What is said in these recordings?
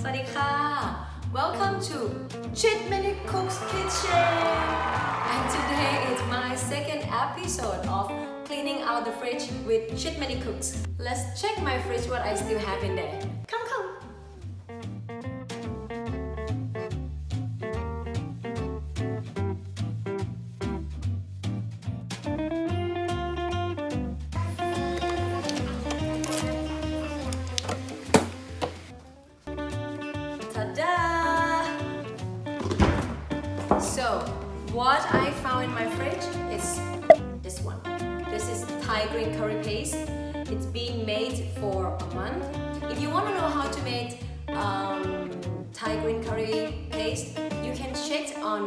วัสดีค่ะ Welcome to ShitMendyCooks kitchen. And today is my second episode of cleaning out the fridge with ShitMendyCooks. Let's check my fridge what I still have in there. Come. So, what I found in my fridge is this one. This is Thai green curry paste. It's been made for a month. If you want to know how to make Thai green curry paste, you can check on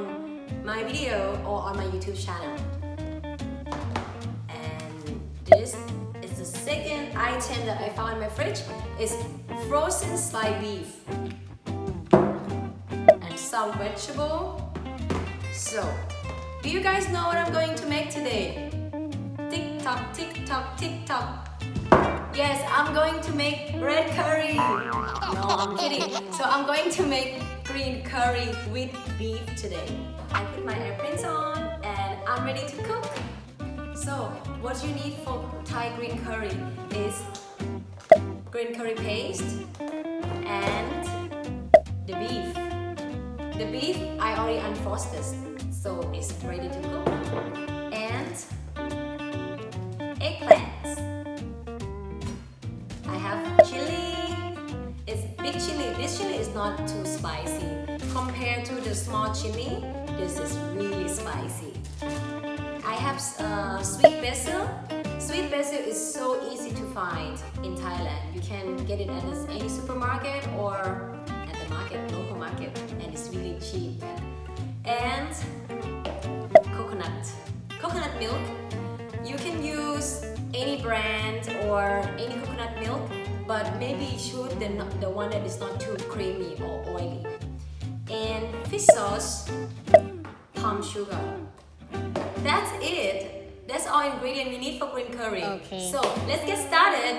my video or on my YouTube channel. And this is the second item that I found in my fridge. It's frozen sliced beef and some vegetable. So, do you guys know what I'm going to make today? Tick tock, tick tock, tick tock. Yes, I'm going to make red curry. No, I'm kidding. So I'm going to make green curry with beef today. I put my eggplants on and I'm ready to cook. So, what you need for Thai green curry is green curry paste and the beef. The beef I already unfrosted, so it's ready to go. And eggplants. I have chili. It's big chili. This chili is not too spicy. Compared to the small chili, this is really spicy. I have sweet basil. Sweet basil is so easy to find in Thailand. You can get it at any supermarket or at the market, local market, and it's really cheap. And coconut milk. You can use any brand or any coconut milk, but maybe choose the one that is not too creamy or oily. And fish sauce, palm sugar. That's it. That's all ingredients we need for green curry. Okay. So let's get started.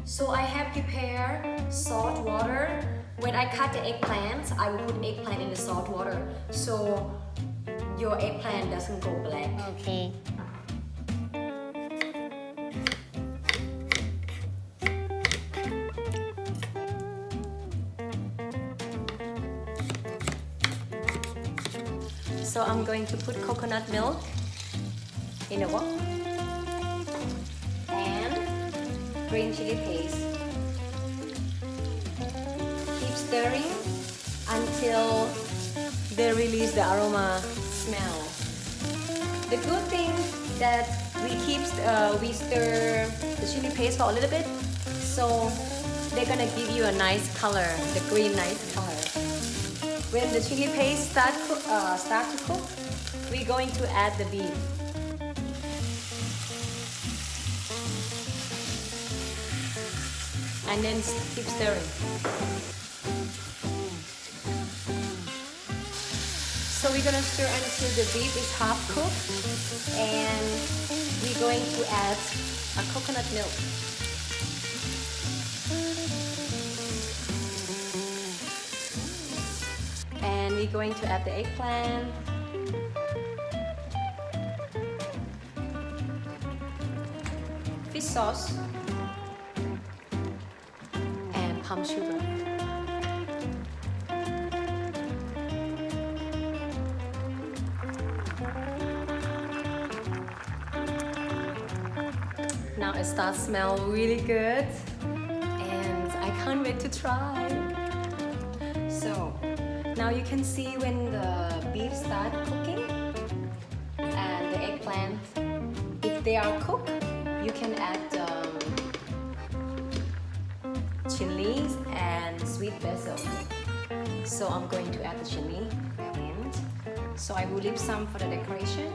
So I have prepared salt water. When I cut the eggplant, I will put eggplant in the salt water so your eggplant doesn't go black. Okay. So I'm going to put coconut milk in a wok and green chili paste. Keep stirring until they release the aroma smell. The good thing that we stir the chili paste for a little bit, so they're gonna give you a nice color, the green nice color. When the chili paste start to cook, we're going to add the beef. And then keep stirring. So we're gonna stir until the beef is half cooked, and we're going to add a coconut milk. And we're going to add the eggplant. Fish sauce. And palm sugar. Now it starts to smell really good and I can't wait to try. So now you can see when the beef starts cooking and the eggplant, if they are cooked, you can add chilies and sweet basil. So I'm going to add the chili and so I will leave some for the decoration.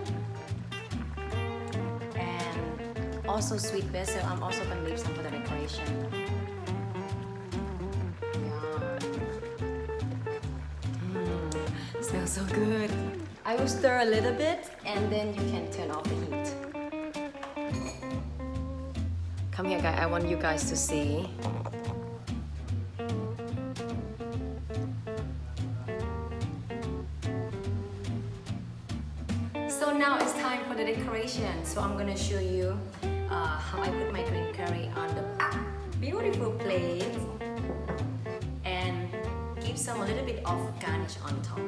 Also sweet basil, I'm also going to leave some for the decoration. Smells so good. I will stir a little bit and then you can turn off the heat. Come here guys, I want you guys to see. decoration. So I'm gonna show you how I put my green curry on the beautiful plate and give some a little bit of garnish on top.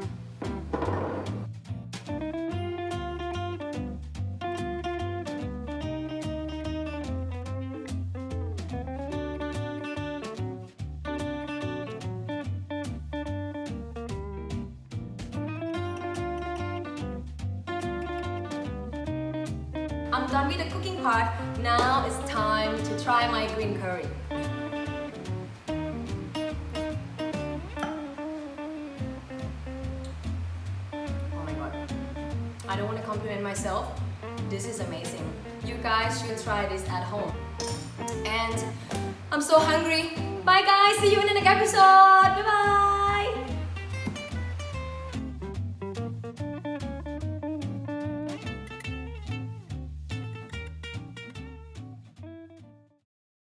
I'm done with the cooking part. Now it's time to try my green curry. Oh my god. I don't want to compliment myself. This is amazing. You guys should try this at home. And I'm so hungry. Bye guys. See you in the next episode. Bye bye.